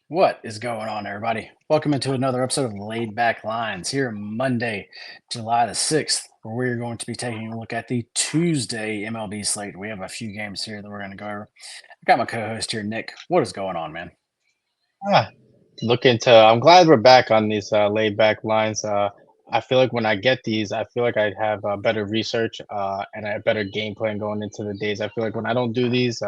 What is going on, everybody? Welcome into another episode of Laid Back Lines here Monday, July the 6th, where we're going to be taking a look at the Tuesday MLB slate. We have a few games here that we're going to go over. I got my co host here, Nick. What is going on, man? Ah, I'm glad we're back on these laid back lines. I feel like when I get these, I feel like I have better research and a better game plan going into the days. I feel like when I don't do these,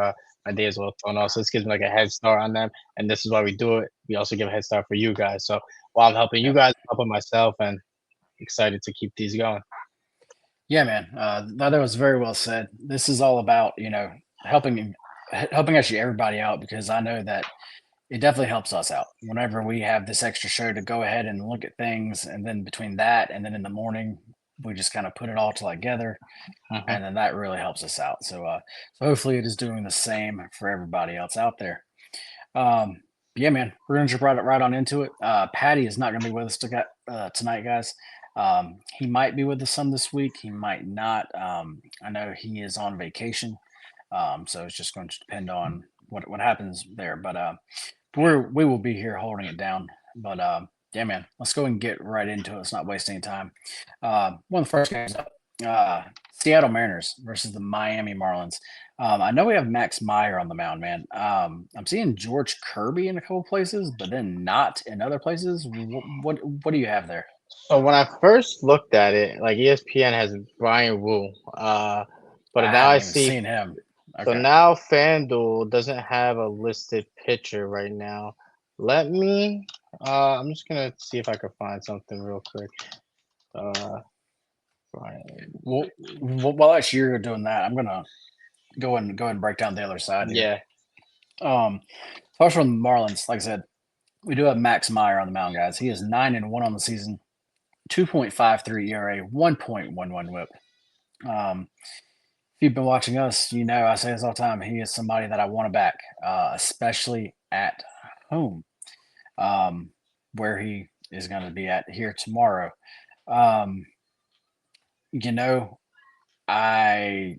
my day is well thrown off. So this gives me like a head start on them. And this is why we do it. We also give a head start for you guys. So while I'm helping you Yeah, guys, I'm helping myself and excited to keep these going. yeah, man. That was very well said. This is all about, helping helping actually everybody out because I know that it definitely helps us out whenever we have this extra show to go ahead and look at things, and then between that and then in the morning, we just kind of put it all together, Mhm. and then that really helps us out. So hopefully it is doing the same for everybody else out there. Um, yeah, man, we're gonna jump right on into it. Patty is not gonna be with us tonight, guys. He might be with us some this week. He might not. I know he is on vacation, so it's just going to depend on what happens there. But we will be here holding it down. But yeah, man, let's go and get right into it. Let's not waste any time. One of the first games up, Seattle Mariners versus the Miami Marlins. I know we have Max Meyer on the mound, man. I'm seeing George Kirby in a couple places, but then not in other places. What do you have there? So when I first looked at it, like ESPN has Brian Wu, but I now I haven't even see seen him. So Okay, now FanDuel doesn't have a listed pitcher right now. Let me I'm just gonna see if I can find something real quick. Uh Brian. well, while actually you're doing that, I'm gonna go and break down the other side here. Yeah. Um, First from the Marlins, like I said, we do have Max Meyer on the mound, guys. He is 9-1 on the season, 2.53 ERA, 1.11 WHIP. If you've been watching us, you know I say this all the time. He is somebody that I want to back, especially at home, um, where he is going to be at here tomorrow. Um, you know, I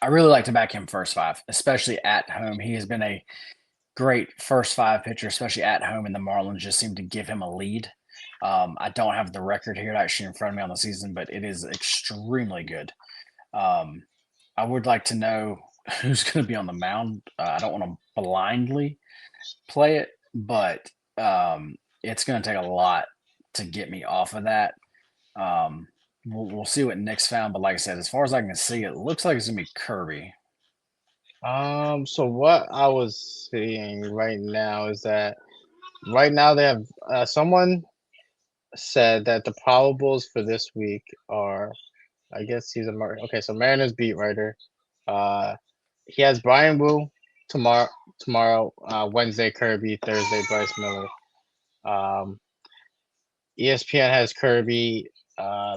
I really like to back him first five, especially at home. He has been a great first five pitcher, especially at home, and the Marlins just seem to give him a lead. I don't have the record here actually in front of me on the season, but it is extremely good. Um, I would like to know who's going to be on the mound. I don't want to blindly play it, but it's going to take a lot to get me off of that. Um, we'll see what Nick's found, but like I said, as far as I can see, it looks like it's going to be Kirby. So what I was seeing right now is that right now they have someone said that the probables for this week are, I guess he's okay, so Mariners beat writer. Uh he has Brian Wu tomorrow Wednesday Kirby, Thursday Bryce Miller. Um ESPN has Kirby.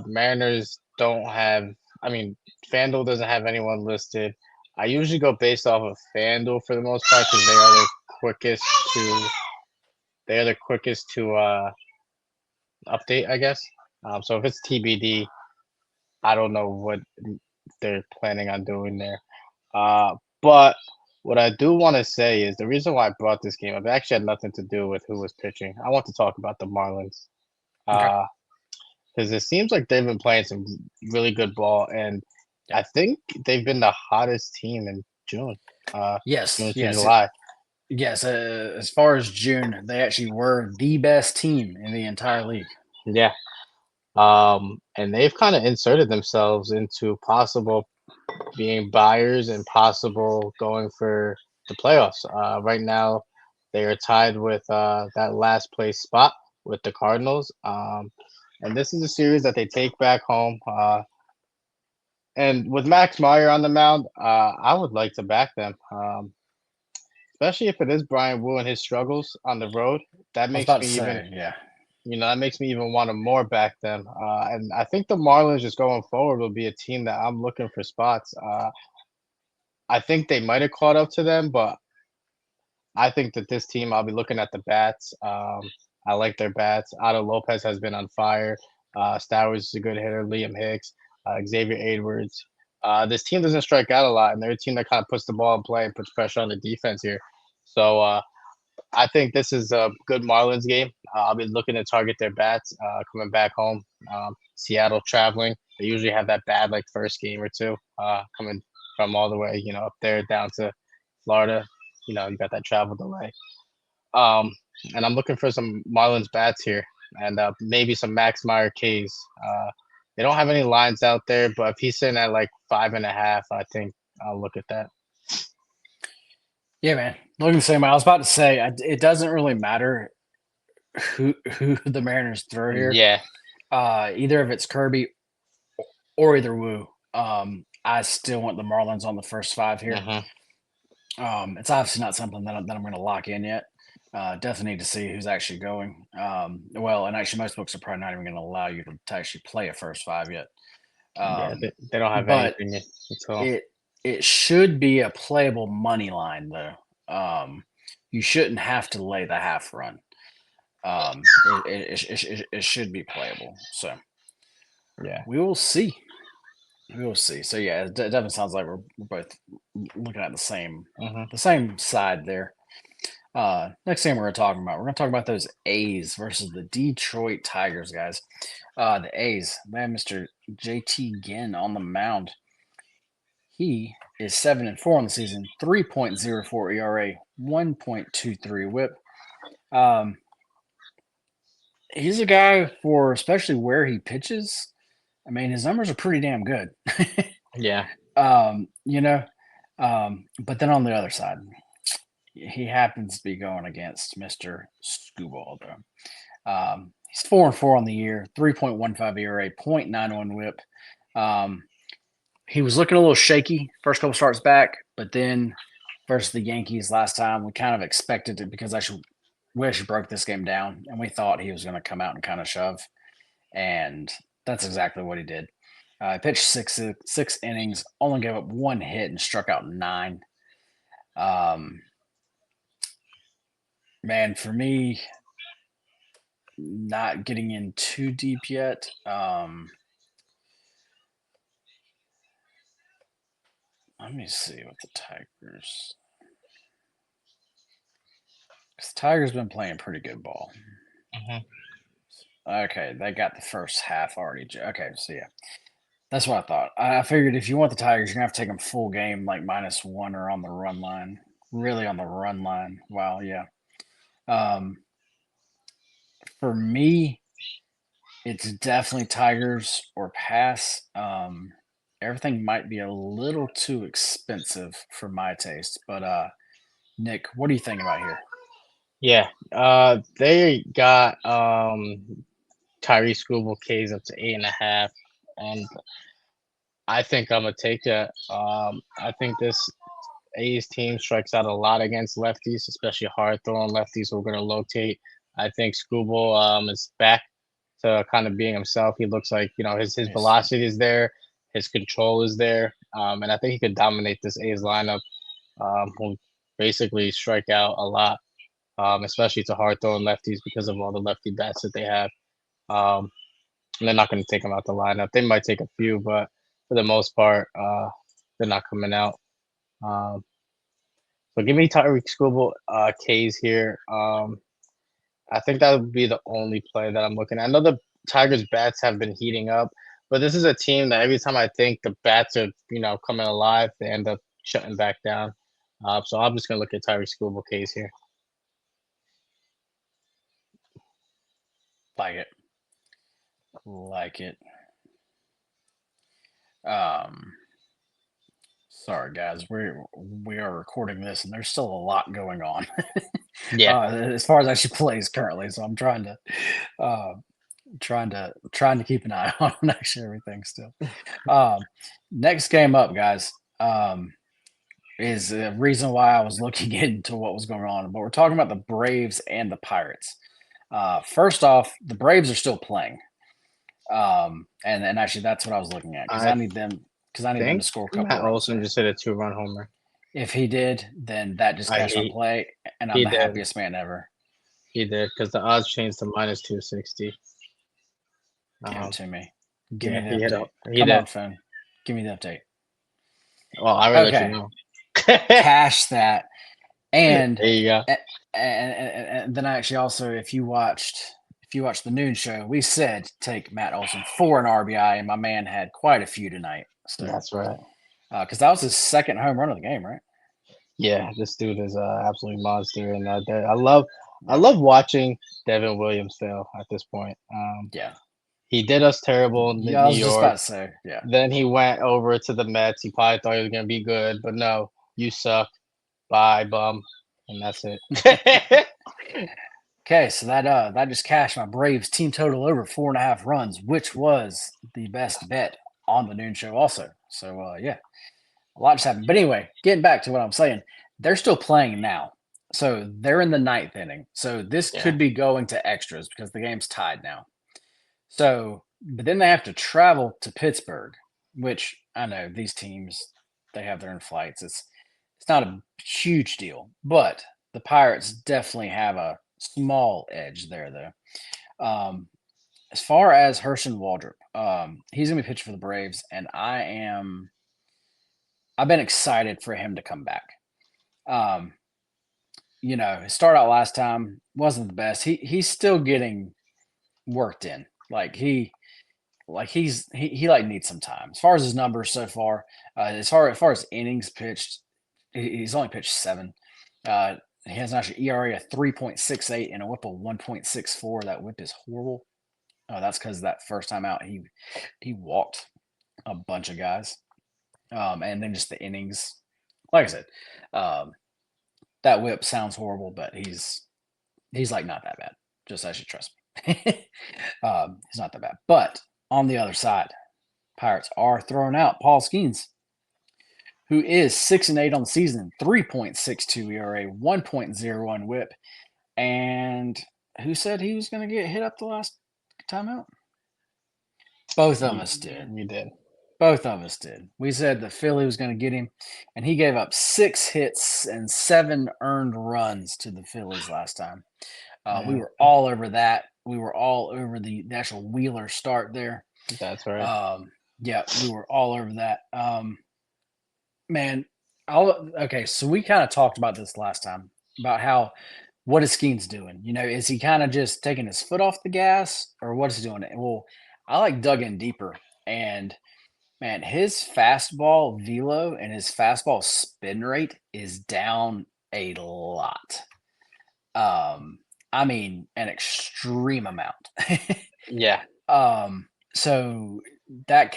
Mariners don't have. I mean, FanDuel doesn't have anyone listed. I usually go based off of FanDuel for the most part because quickest to they are the quickest to update, I guess. So if it's TBD, I don't know what they're planning on doing there. But what I do want to say is the reason why I brought this game up actually had nothing to do with who was pitching. I want to talk about the Marlins. Okay. Uh, because it seems like they've been playing some really good ball, and Yeah. I think they've been the hottest team in June, Yes. June to Yes. July. Yes. As far as June, they actually were the best team in the entire league. Yeah. And they've kind of inserted themselves into possible being buyers and possible going for the playoffs. Right now, they are tied with that last place spot with the Cardinals. And this is a series that they take back home. And with Max Meyer on the mound, I would like to back them. Especially if it is Brian Wu and his struggles on the road. That I was makes about to me even, say, yeah. that makes me even want to more back them. And I think the Marlins just going forward will be a team that I'm looking for spots. I think they might have caught up to them, but I think that this team, I'll be looking at the bats. I like their bats. Otto Lopez has been on fire. Stowers is a good hitter. Liam Hicks, Xavier Edwards. This team doesn't strike out a lot, and they're a team that kind of puts the ball in play and puts pressure on the defense here. So I think this is a good Marlins game. I'll be looking to target their bats coming back home. Seattle traveling. They usually have that bad like first game or two coming from all the way, up there down to Florida. You got that travel delay. Um, and I'm looking for some Marlins bats here and maybe some Max Meyer K's. They don't have any lines out there, but if he's sitting at like 5.5, I think I'll look at that. Yeah, man. Looking the same way. I was about to say it doesn't really matter who the Mariners throw here. Yeah. Either if it's Kirby or either Wu. I still want the Marlins on the first 5 here. It's obviously not something that I'm going to lock in yet. Definitely need to see who's actually going. Well, and actually, most books are probably not even going to allow you to actually play a first 5 yet. Yeah, they don't have But anything at all. it should be a playable money line though. You shouldn't have to lay the half run. It should be playable. So Yeah. we will see. We will see. So yeah, it definitely sounds like we're both looking at the same side there. Next thing we're going to talk about those A's versus the Detroit Tigers, guys. The A's, man, Mr. JT Ginn on the mound. He is 7-4 on the season, 3.04 ERA, 1.23 WHIP. He's a guy for especially where he pitches. I mean, his numbers are pretty damn good. Yeah. You know, but then on the other side, he happens to be going against Mr. Scuball, though. He's 4-4 on the year, 3.15 ERA, 0.91 WHIP. He was looking a little shaky first couple starts back, but then versus the Yankees last time, we kind of expected it because we actually broke this game down, and we thought he was going to come out and kind of shove, and that's exactly what he did. He pitched six innings, only gave up 1 hit, and struck out 9. Man, for me, not getting in too deep yet. Let me see what the Tigers. The Tigers been playing pretty good ball. Okay, they got the first half already. Okay, so yeah, that's what I thought. I figured if you want the Tigers, you're gonna have to take them full game, like -1 or on the run line. Really on the run line. Wow, yeah. For me, it's definitely Tigers or pass. Everything might be a little too expensive for my taste, but Nick, what are you thinking about here? Yeah. They got Tyree Scooball K's up to 8.5, and I think I'm gonna take that. I think this A's team strikes out a lot against lefties, especially hard throwing lefties who are gonna rotate. I think Scooball is back to kind of being himself. He looks like his Yes. velocity is there, his control is there, and I think he could dominate this A's lineup. Will basically strike out a lot, especially to hard throwing lefties because of all the lefty bats that they have. Um, and they're not going to take him out the lineup. They might take a few, but for the most part, they're not coming out. Um, so give me Tyreek Scooball K's here. I think that would be the only play that I'm looking at. I know the Tigers bats have been heating up, but this is a team that every time I think the bats are coming alive, they end up shutting back down. So I'm just gonna look at Tyreek Scooball K's here. Like it. Like it. Um, sorry guys, we are recording this and there's still a lot going on. Yeah. As far as actually plays currently, so I'm uh, trying to keep an eye on actually everything still. Next game up, guys, is the reason why I was looking into what was going on. But we're talking about the Braves and the Pirates. First off, the Braves are still playing. And actually that's what I was looking at because I I need them to think score a couple Matt runs Olson there. just hit a 2-run homer. If he did, then that just cashed my He play, and I'm he the did. happiest man ever. He did because the odds changed to -260. Give it to me. Give Yeah, me the he hit a update. he Come did. on, phone. Give me the update. Well, I already let you Okay, know. cash that. And There you go. and then actually also if you watched the noon show, we said take Matt Olson for an RBI, and my man had quite a few tonight. So That's right. because that was his second home run of the game, right? Yeah, this dude is absolutely monster, and I love watching Devin Williams fail at this point. Yeah, He did us terrible in yeah. I New was just about York. to say, yeah. Then he went over to the Mets. He probably thought he was gonna be good, but no, you suck. Bye, bum, and that's it. Okay, so that just cashed my Braves team total over 4.5 runs, which was the best bet on the noon show also. So yeah, a lot just happened. But anyway, getting back to what I'm saying, they're still playing now. So they're in the ninth inning. So this Yeah, could be going to extras because the game's tied now. So, but then they have to travel to Pittsburgh, which I know these teams, they have their own flights. It's not a huge deal, but the Pirates definitely have a small edge there, though. As far as Herschel Waldrop, he's gonna be pitching for the Braves, and I've been excited for him to come back. Um, his start out last time wasn't the best. He's still getting worked in. He like needs some time. As far as his numbers so far, as far as innings pitched, he's only pitched 7. He has an actual ERA of 3.68 and a WHIP of 1.64. That WHIP is horrible. That's because that first time out he walked a bunch of guys, and then just the innings. Like I said, um, that WHIP sounds horrible, but he's like not that bad. Just as you trust me, he's not that bad. But on the other side, Pirates are throwing out Paul Skeens, who is 6-8 on the season, 3.62 ERA, 1.01 WHIP, and who said he was going to get hit up the last timeout? Both of us did. you did. Both of us did. We said that Philly was going to get him, and he gave up 6 hits and 7 earned runs to the Phillies last time. We Yeah, were all over that. We were all over the actual Wheeler start there. that's right. Yeah, we were all over that. Man, okay, so we kind of talked about this last time about how what is Skeens doing? Is he kind of just taking his foot off the gas, or what is he doing? Well, I like dug in deeper, and man, his fastball velo and his fastball spin rate is down a lot. I mean, an extreme amount. Yeah, So that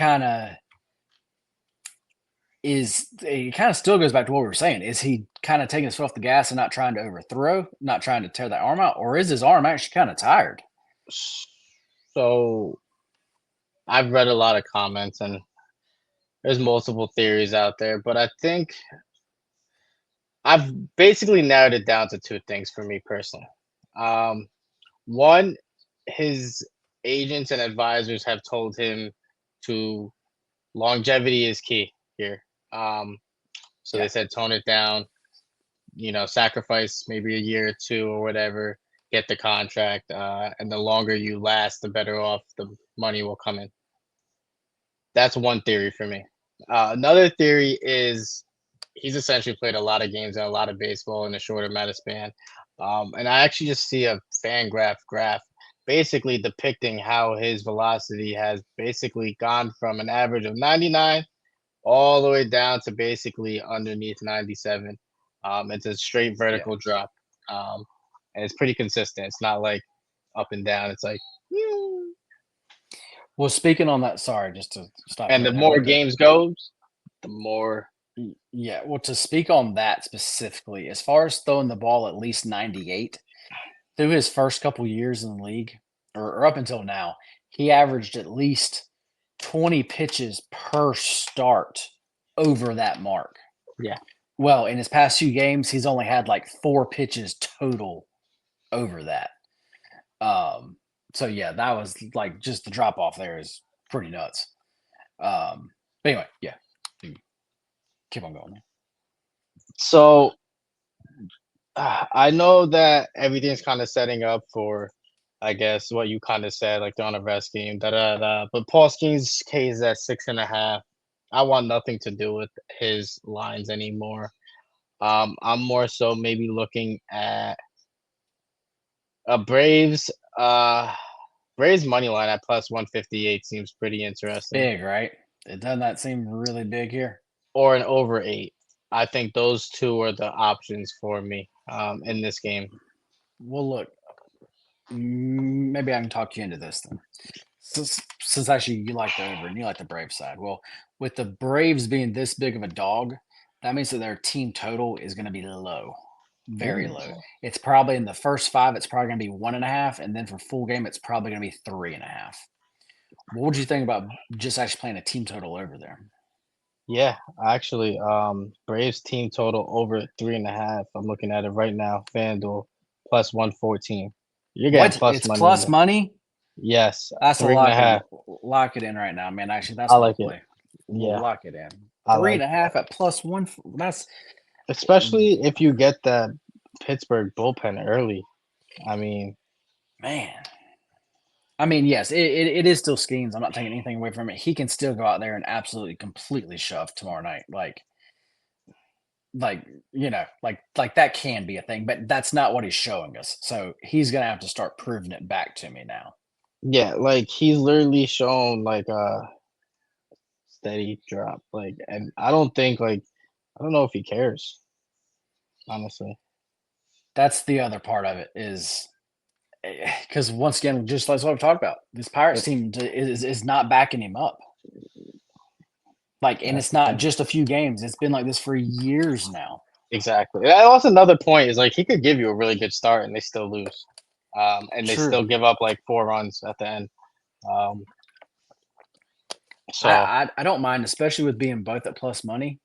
it kind of still goes back to what we were saying. Is he kind of taking his foot off the gas and not trying to overthrow, not trying to tear that arm out, or is his arm actually kind of tired? so I've read a lot of comments, and there's multiple theories out there, but I think I've basically narrowed it down to 2 things for me personally. Um, One, his agents and advisors have told him to longevity is key here. Um, so they Yeah, said tone it down, sacrifice maybe a year or 2 or whatever, get the contract, and the longer you last, the better off the money will come in. That's one theory for me. Another theory is he's essentially played a lot of games and a lot of baseball in a short amount of span. And I actually just see a fan graph basically depicting how his velocity has basically gone from an average of 99 all the way down to basically underneath 97. It's a straight yeah. vertical drop. Um, and it's pretty consistent. It's not like up and down. It's like, Well, speaking on that, sorry, just to stop you and the right there more real quick. games goes, the more. Yeah, well, to speak on that specifically, as far as throwing the ball at least 98, through his first couple years in the league, or up until now, he averaged at least 20 pitches per start over that mark. Yeah. Well, in his past 2 games, he's only had like 4 pitches total over that. Um, so yeah, that was like just the drop off there is pretty nuts. But anyway, yeah, keep on going. So I know that everything's kind of setting up for, I guess, what you kind of said, like they're on a rest game, da da da. But Paul Skeens' case is at 6.5. I want nothing to do with his lines anymore. I'm more so maybe looking at a Braves money line at plus 158 seems pretty interesting, Big, right? It doesn't that seem really big here? or an over 8. I think those two are the options for me in this game. Well, look, maybe I can talk you into this then. Since actually you like the over and you like the Braves side. Well, with the Braves being this big of a dog, that means that their team total is going to be low, very Ooh. low. It's probably in the first five, it's probably going to be 1.5, and then for full game, it's probably going to be 3.5. What would you think about just actually playing a team total over there? Yeah, actually, Braves team total over 3.5. I'm looking at it right now. FanDuel plus 114. You're getting What? plus It's money in plus there. money? Yes, That's a three and a half. lock it in right now, man. Actually, I that's my like it. play. Yeah, Lock it in. I Three like and a half at plus one. That's especially if you get that Pittsburgh bullpen early. I mean, man. I mean, yes, it is still Skeens. I'm not taking anything away from it. He can still go out there and absolutely completely shove tomorrow night. Like like that can be a thing, but that's not what he's showing us. So he's gonna have to start proving it back to me now. yeah, like he's literally shown like a steady drop. Like, and I don't think like I don't know if he cares, honestly. That's the other part of it is because once again, just like what I've talked about, this Pirates It, team is not backing him up. Like, and that's it's the not thing. just a few games. It's been like this for years now. Exactly. That was another point is like he could give you a really good start and they still lose. And they True. still give up like 4 runs at the end. Um, I, so I I don't mind, especially with being both at plus money,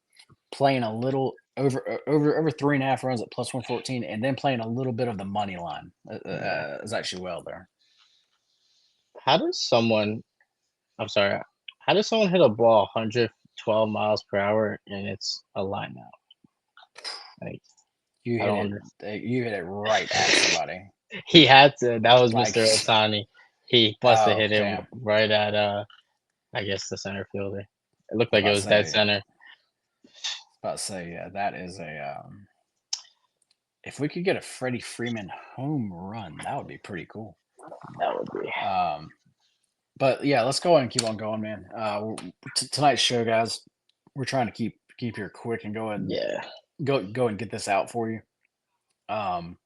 playing a little over 3.5 runs at plus 114, and then playing a little bit of the money line yeah. is actually well there. How does someone I'm sorry, how does someone hit a ball 112 miles per hour and it's a line out? Like You I hit don't it. understand. You hit it right at somebody. He had to. That was Like, Mr. Otani. He must have oh hit it damn. right at I guess the center fielder. It looked I was like it about to was dead say. center. Yeah, that is a. If we could get a Freddie Freeman home run, that would be pretty cool. That would be. Um, but yeah, let's go ahead and keep on going, man. Tonight's show, guys, we're trying to keep here quick and go ahead and Yeah. go and get this out for you. Um,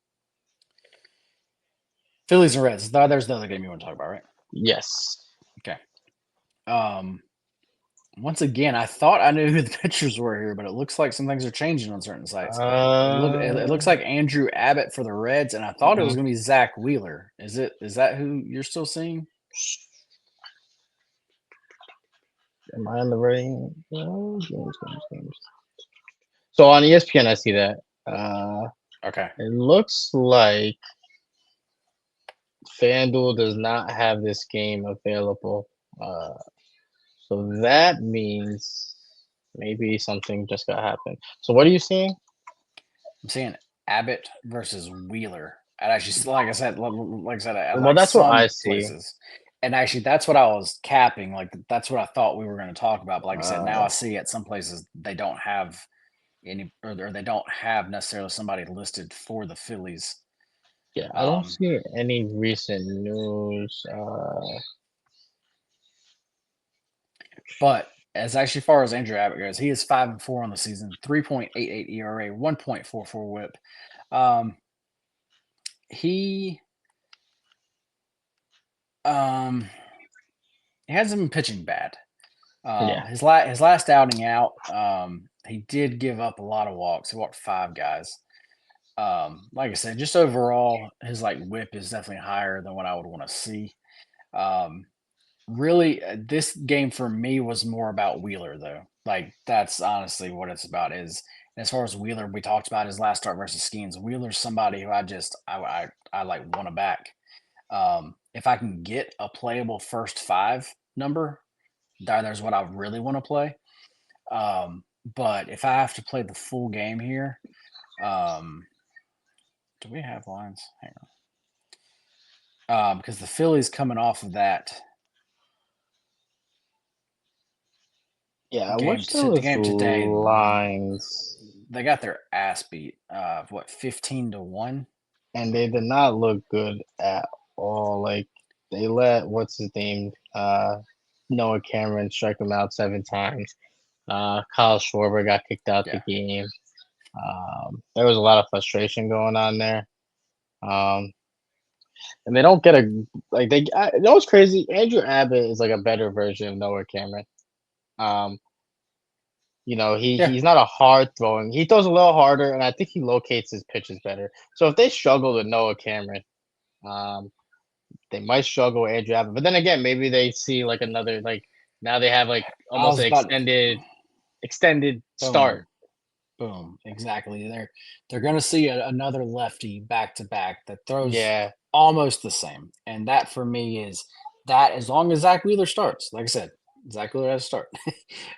Phillies and Reds. There's the other game you want to talk about, right? Yes. Okay. Um, Once again, I thought I knew who the pitchers were here, but it looks like some things are changing on certain sites. It looks Uh, like Andrew Abbott for the Reds, and I thought it was mhm. going to be Zach Wheeler. Is that who you're still seeing? Am I on the right? No, games. So on ESPN, I see that. Okay. It looks like FanDuel does not have this game available. Uh, so that means maybe something just got happened. So what are you seeing? I'm seeing Abbott versus Wheeler. And actually, like I said, at Well, like that's what some I see. places. And actually, that's what I was capping. Like that's what I thought we were going to talk about. But like I said, now Uh, I see at some places they don't have any, or they don't have necessarily somebody listed for the Phillies. yeah, I don't Um, see any recent news. But as actually far as Andrew Abbott goes, he is 5-4 on the season, 3.88 ERA, 1.44 WHIP. Um, he um, he hasn't been pitching bad. Yeah, His last outing out, he did give up a lot of walks. He walked 5 guys. Like I said, just overall, his like WHIP is definitely higher than what I would want to see. Um, Really, this game for me was more about Wheeler, though. Like that's honestly what it's about. Is as far as Wheeler, we talked about his last start versus Skeens. Wheeler's somebody who I like want to back. If I can get a playable first five number, there's what I really want to play. But if I have to play the full game here, um, do we have lines? Hang on, because the Phillies coming off of that yeah. I wish there the was game today, lines. they got their ass beat. What 15-1? and they did not look good at all. Like they let what's his name, Noah Cameron strike him out 7 times. Kyle Schwarber got kicked out the Yeah, game. There was a lot of frustration going on there. Um, and they don't get a like they. You know what's crazy? Andrew Abbott is like a better version of Noah Cameron. Um, yeah, he's not a hard throwing. He throws a little harder, and I think he locates his pitches better. So if they struggle with Noah Cameron, um, they might struggle with Andrew Abbott. But then again, maybe they see like another like now they have like I almost was an about extended start. boom, boom, exactly. They're going to see another lefty back to back that throws Yeah, almost the same, and that for me is that as long as Zach Wheeler starts, like I said, Zach Wheeler has to start.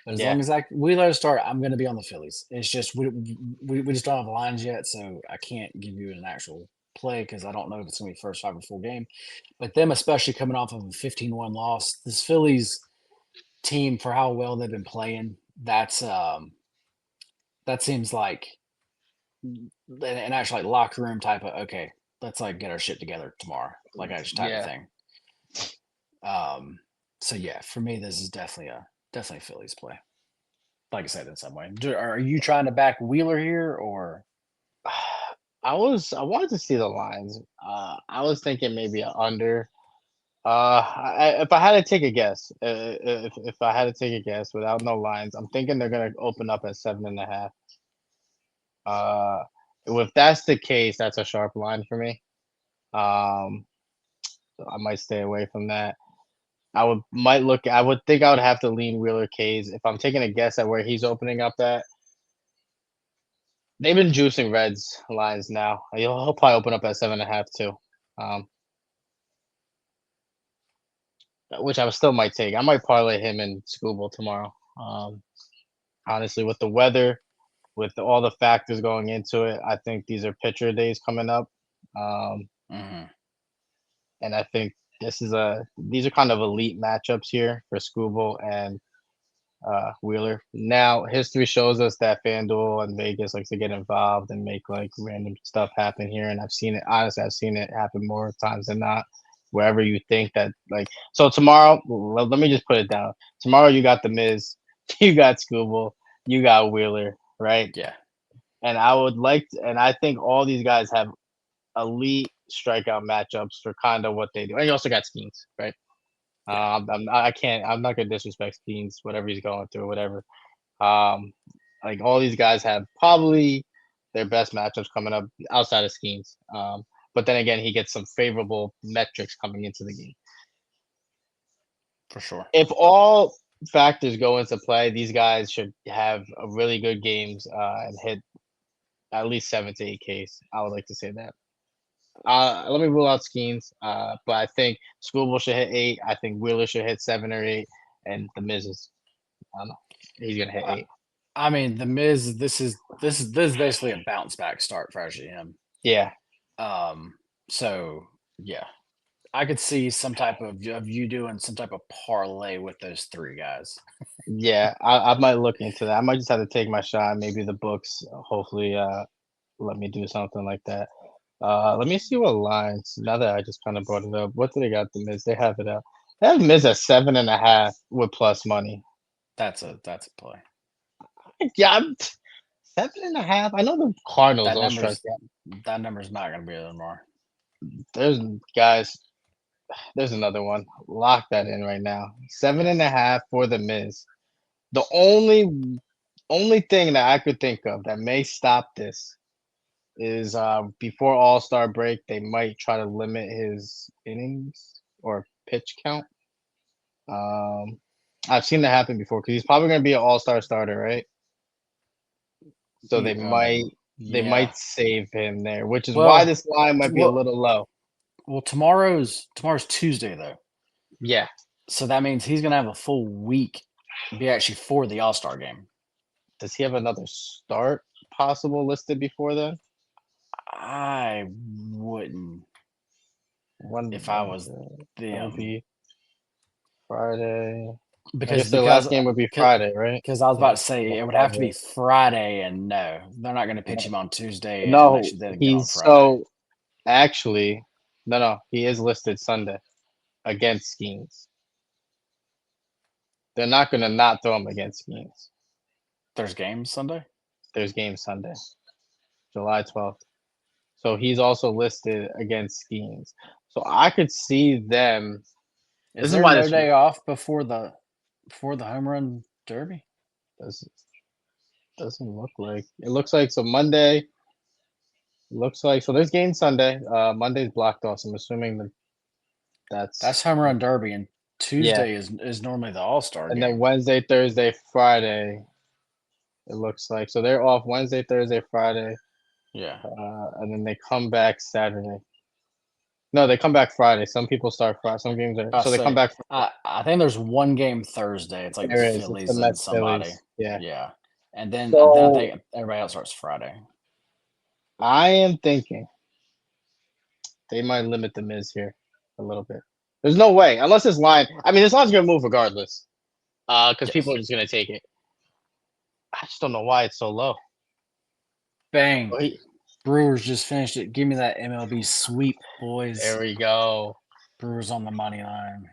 But as yeah, long as Zach Wheeler has to start, I'm going to be on the Phillies. It's just we just don't have lines yet, so I can't give you an actual play because I don't know if it's going to be first five or full game. But them, especially coming off of a 15-1 loss, this Phillies team for how well they've been playing, that seems like an actual like locker room type of okay, let's like get our shit together tomorrow, like that type of yeah. thing. Um, so yeah, for me, this is definitely a Phillies play. Like I said, in some way. Are you trying to back Wheeler here or I wanted to see the lines. I was thinking maybe a under. If I had to take a guess, if I had to take a guess without no lines, I'm thinking they're gonna open up at 7.5. Uh, if that's the case, that's a sharp line for me. Um, so I might stay away from that. I would think I would have to lean Wheeler K's if I'm taking a guess at where he's opening up at. They've been juicing Reds lines now. He'll probably open up at 7.5 too. Um, which I still might take. I might parlay him and Scooble tomorrow. Honestly, with the weather, with all the factors going into it, I think these are pitcher days coming up. Um, Mhm. and I think these are kind of elite matchups here for Scooble and Wheeler. Now, history shows us that FanDuel and Vegas likes to get involved and make like random stuff happen here, and I've seen it. Honestly, I've seen it happen more times than not. Wherever you think that, like, so tomorrow, let me just put it down. Tomorrow, you got the Miz, you got Scooble, you got Wheeler, right? Yeah. And and I think all these guys have elite strikeout matchups for kind of what they do. And you also got Skeens, right? Yeah. I can't. I'm not gonna disrespect Skeens, whatever he's going through, whatever. Um, like all these guys have probably their best matchups coming up outside of Skeens. But then again, he gets some favorable metrics coming into the game. For sure. If all factors go into play, these guys should have a really good games and hit at least 7 to 8 Ks. I would like to say that. Let me rule out Skeens, but I think Schoolboy should hit 8. I think Wheeler should hit 7 or 8, and the Miz is I don't know. He's gonna hit I, 8. I mean, the Miz. This is basically a bounce back start for actually him. Yeah, Um, so yeah, I could see some type of you doing some type of parlay with those three guys. yeah. I might look into that. I might just have to take my shot. Maybe the books, hopefully, let me do something like that. Let me see what lines. Now that I just kind of brought it up, what do they got? The Miz. They have it up. They have Miz at 7.5 with plus money. That's a play. Yeah, 7.5. I know the Cardinals That don't strike number's that. that number's not going to be there anymore. There's guys. There's another one. Lock that in right now. Seven Yeah, and a half for the Miz. The only thing that I could think of that may stop this is before All Star break, they might try to limit his innings or pitch count. Um, I've seen that happen before because he's probably going to be an All Star starter, right? So I mean, they yeah. might save him there, which is why Well, this line might be a well, little low. well. Tomorrow's Tuesday though, Yeah. so that means he's going to have a full week, be actually for the All Star game. Does he have another start possible listed before then? I wouldn't When if I when was that would them. be Friday. I guess their last game would be Friday, right? because I was Yeah. about to say it would have to be Friday, and no, they're not going to pitch him on Tuesday and No, actually then get on he's Friday. so actually no, he is listed Sunday against Skeens. They're not gonna not throw him against Skeens. There's games Sunday. There's game Sunday, July 12th. So he's also listed against Skeens. So I could see them. Is This is there why no this day off before the home run derby? doesn't look like it. Looks like so Monday. Looks like so. There's game Sunday. Monday's blocked off. So I'm assuming That's home run derby, and yeah. Tuesday is normally the All Star And game. then Wednesday, Thursday, Friday. It looks like so they're off Wednesday, Thursday, Friday, Yeah. and then they come back Saturday. No, they come back Friday. Some people start Friday. Some games are so they come back. I think there's one game Thursday. It's like the There is. It's the Phillies and Mets, somebody. Phillies. Yeah. Yeah, and then I So think everybody else starts Friday. I am thinking they might limit the Miz here a little bit. There's no way unless this line. I mean, this line's gonna move regardless, because people are just gonna take it. I just don't know why it's so low. Bang! Oh, Brewers just finished it. Give me that MLB sweep, boys. there we go. Brewers on the money line.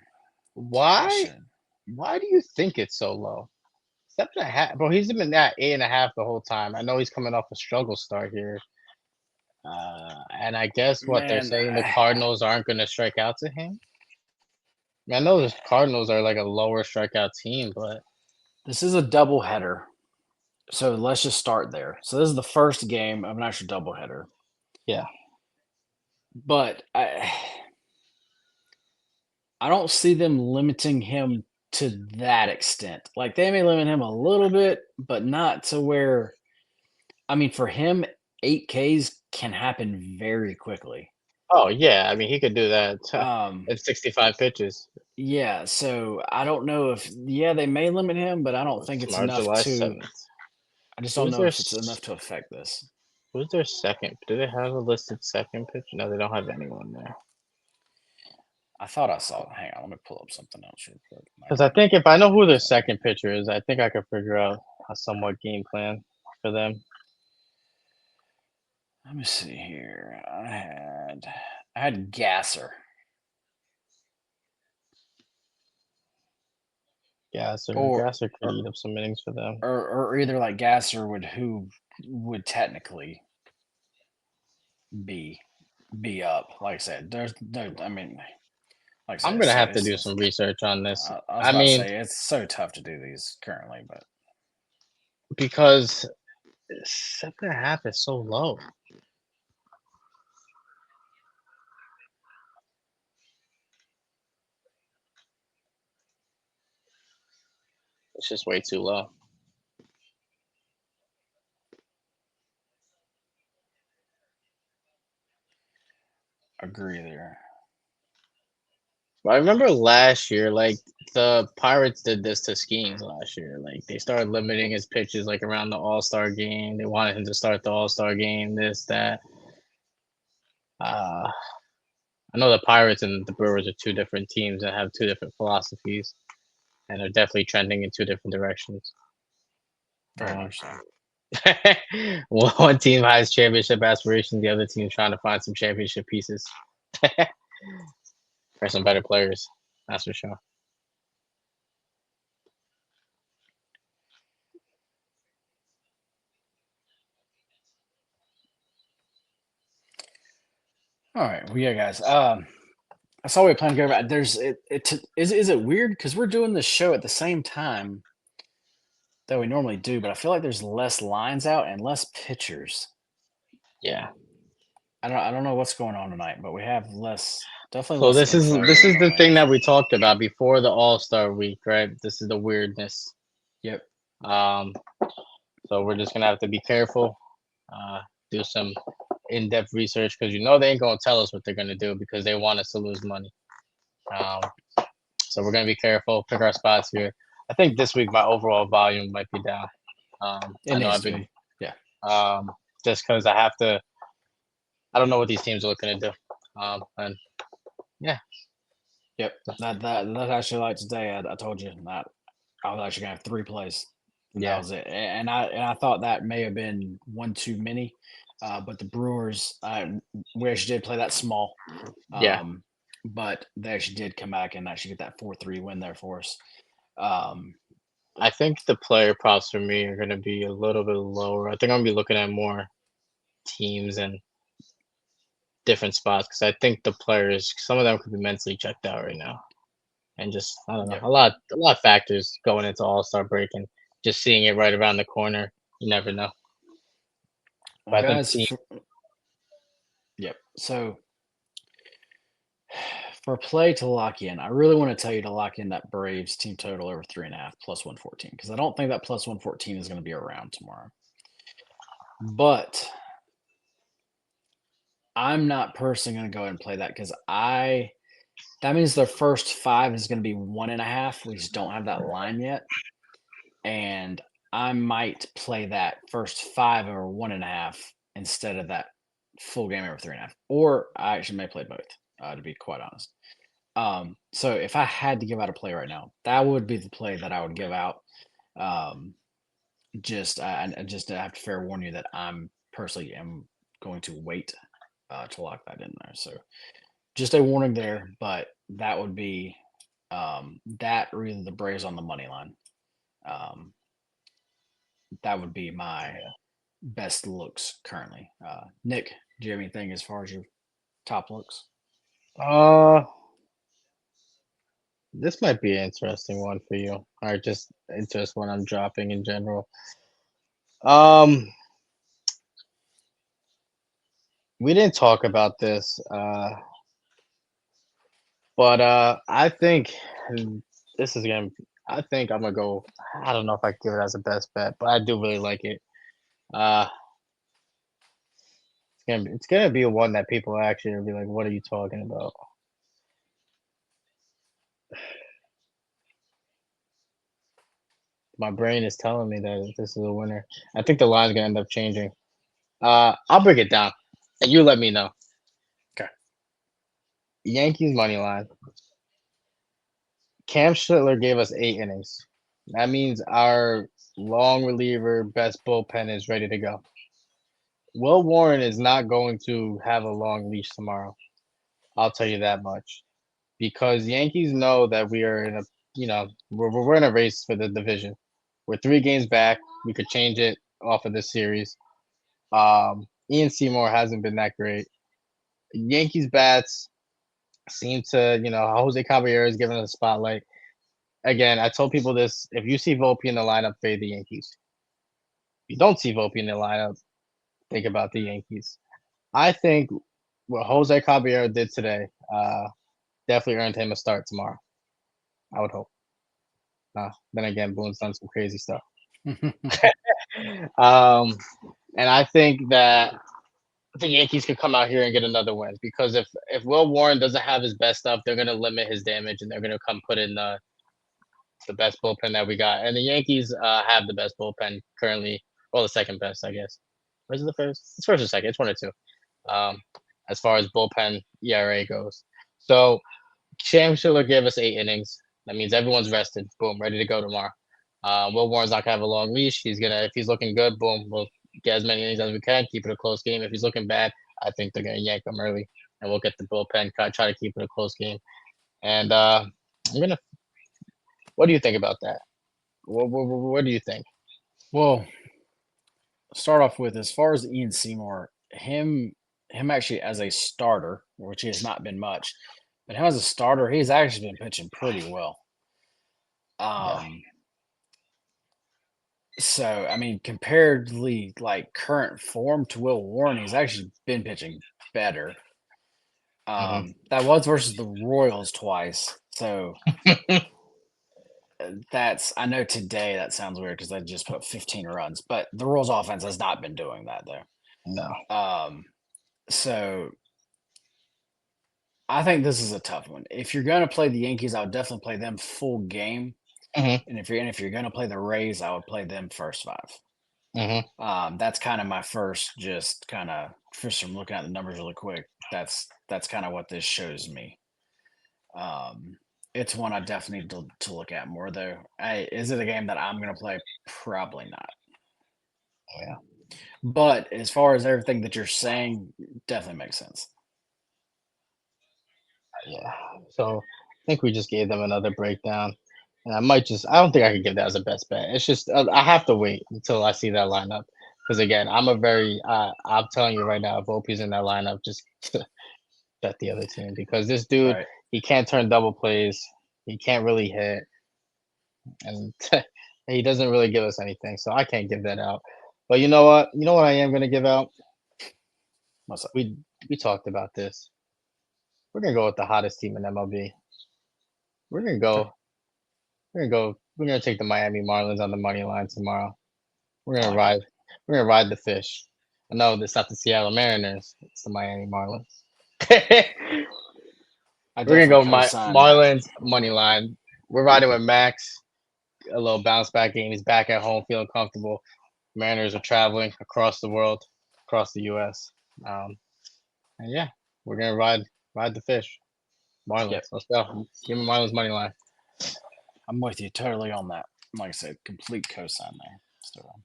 Why? Cashing. Why do you think it's so low? 7.5, bro. He's been at 8.5 the whole time. I know he's coming off a struggle start here. And I guess what they're Man, saying the Cardinals aren't going to strike out to him. I know the Cardinals are like a lower strikeout team, but this is a doubleheader, so let's just start there. So this is the first game of an actual doubleheader. yeah. But I don't see them limiting him to that extent. Like they may limit him a little bit, but not to where. I mean, for him, 8Ks can happen very quickly. Oh yeah, I mean he could do that. Um, It's 65 pitches. yeah, so I don't know if they may limit him, but I don't think it's Smart enough July to. 7th. I just don't Who's know their if it's enough to affect this. Who's their second? Do they have a listed second pitch? No, they don't have anyone there. I thought I saw. Hang on, let me pull up something else real quick. Because I think if I know who their second pitcher is, I think I could figure out a somewhat game plan for them. Let me see here. I had Gasser. Gasser could eat up some innings for them. Or either like Gasser who would technically be up. Like I said, there's no. I mean, like I said, I'm gonna have to do some research on this. I was about to say it's so tough to do these currently, but because 7.5 is so low. It's just way too low. agree there. I remember last year, like the Pirates did this to Skeens last year. Like they started limiting his pitches like around the All-Star game. They wanted him to start the All-Star game, this, that. I know the Pirates and the Brewers are two different teams that have two different philosophies and are definitely trending in two different directions. Very much so. One team has championship aspirations, the other team trying to find some championship pieces for some better players. That's for sure. All right, well, yeah, guys. I saw we plan to go about. Is it weird because we're doing this show at the same time that we normally do, but I feel like there's less lines out and less pitchers. Yeah. I don't know what's going on tonight, but we have definitely So less. this is info this than is we the normally thing have. that we talked about before the All-Star week, right? This is the weirdness. Yep. So we're just gonna have to be careful, do some in-depth research because they ain't gonna tell us what they're gonna do because they want us to lose money. So we're gonna be careful, pick our spots here. I think this week my overall volume might be down. It needs to be. Yeah. Just because I have to. I don't know what these teams are looking to do. And yeah. Yep. That actually like today. I told you that I was actually gonna have 3 plays, and that Yeah, was it. And I thought that may have been one too many, but the Brewers, we actually did play that small, yeah. um, but they actually did come back and actually get that 4-3 win there for us. Um, I think the player props for me are gonna be a little bit lower. I think I'm gonna be looking at more teams and different spots because I think the players, some of them could be mentally checked out right now, and just I don't know, yep. a lot of factors going into All Star break, and just seeing it right around the corner, you never know. Well, But I think guys, team, yep. So for a play to lock in, I really want to tell you to lock in that Braves team total over 3.5 plus 114 because I don't think that plus 114 is going to be around tomorrow. But I'm not personally going to go ahead and play that because that means their first five is going to be 1.5. We just don't have that line yet. And I might play that first five over 1.5 instead of that full game over 3.5. Or I actually may play both, to be quite honest. So if I had to give out a play right now, that would be the play that I would give out. Um, just to have to fair warn you that I'm personally am going to wait to lock that in there. So just a warning there, but that would be that or either the Braves on the money line. Um, that would be my yeah. best looks currently. Nick, do you have anything as far as your top looks? Uh, this might be an interesting one for you, or just one I'm dropping in general. Um, we didn't talk about this, but I think this is gonna. I think I'm gonna go. I don't know if I give it as a best bet, but I do really like it. Uh, it's gonna be one that people actually will be like, "What are you talking about?" My brain is telling me that this is a winner. I think the line's gonna end up changing. I'll break it down, and you let me know. Okay. Yankees money line. Cam Schlittler gave us 8 innings. That means our long reliever, best bullpen is ready to go. Will Warren is not going to have a long leash tomorrow. I'll tell you that much. Because Yankees know that we are in a, we're in a race for the division. We're 3 games back. We could change it off of this series. Ian Seymour hasn't been that great. Yankees bats seem to, Jose Caballero is given a spotlight. Again, I told people this: if you see Volpe in the lineup, fade the Yankees. If you don't see Volpe in the lineup, think about the Yankees. I think what Jose Caballero did today definitely earned him a start tomorrow. I would hope. Then again, Boone's done some crazy stuff. Um, and I think that the Yankees could come out here and get another win because if Will Warren doesn't have his best stuff, they're going to limit his damage and they're going to come put in the best bullpen that we got. And the Yankees have the best bullpen currently, well, the second best, I guess. Or is it the first? It's first or second. It's one or two. Um, as far as bullpen ERA goes. So Sham Schiller gave us 8 innings. That means everyone's rested. Boom, ready to go tomorrow. Will Warren's not gonna have a long leash. If he's looking good, boom, we'll get as many innings as we can. Keep it a close game. If he's looking bad, I think they're gonna yank him early, and we'll get the bullpen. Try to keep it a close game. And I'm gonna. What do you think about that? What do you think? Well, start off with as far as Ian Seymour, him actually as a starter, which he has not been much, but him as a starter, he's actually been pitching pretty well. Yeah. Um, so I mean, comparatively like current form to Will Warren, he's actually been pitching better. Hmm. That was versus the Royals twice. So that's I know today that sounds weird because they just put 15 runs, but the Royals offense has not been doing that though. No. So I think this is a tough one. If you're going to play the Yankees, I would definitely play them full game. Hmm. And if you're going to play the Rays, I would play them first five. Hmm. That's kind of my first, just kind of just from looking at the numbers really quick. That's kind of what this shows me. Um, it's one I definitely need to look at more though. Is it a game that I'm gonna play? Probably not. Yeah. But as far as everything that you're saying, definitely makes sense. Yeah. So I think we just gave them another breakdown. And I don't think I could give that as a best bet. It's just, I have to wait until I see that lineup. Because again, I'm telling you right now, if OP's in that lineup, just bet the other team. Because this dude, Right. he can't turn double plays. He can't really hit. And he doesn't really give us anything. So I can't give that out. But you know what? You know what I am going to give out? What's up? We talked about this. We're going to go with the hottest team in MLB. We're going to Okay. go We're gonna take the Miami Marlins on the money line tomorrow. We're I gonna like it. ride. We're gonna ride the fish. No, it's not the Seattle Mariners. It's the Miami Marlins. We're I gonna definitely go co-sign that. Marlins money line. We're riding with Max. A little bounce back game. He's back at home, feeling comfortable. Mariners are traveling across the world, across the U.S. And yeah, we're gonna ride the fish. Yep. Marlins. Let's go. Give me Marlins money line. I'm with you totally on that. Like I said, complete cosign there. So, all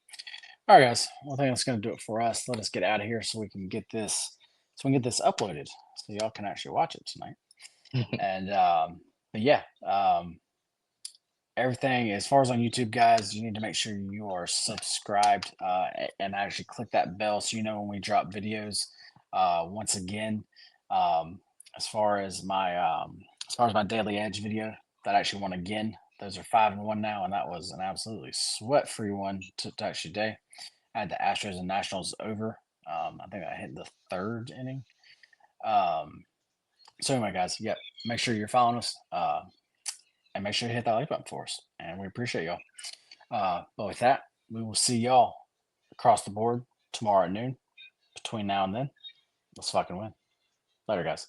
right, guys. Well, I think that's going to do it for us. Let us get out of here so we can get this, uploaded, so y'all can actually watch it tonight. And but yeah, everything as far as on YouTube, guys, you need to make sure you are subscribed and actually click that bell so you know when we drop videos. Once again, um, as far as my daily edge video, that actually won again. Those are 5-1 now, and that was an absolutely sweat-free one to actually day. I had the Astros and Nationals over. I think I hit the third inning. So anyway, guys, yep. Make sure you're following us, and make sure you hit that like button for us, and we appreciate y'all. But with that, we will see y'all across the board tomorrow at noon. Between now and then, let's fucking win. Later, guys.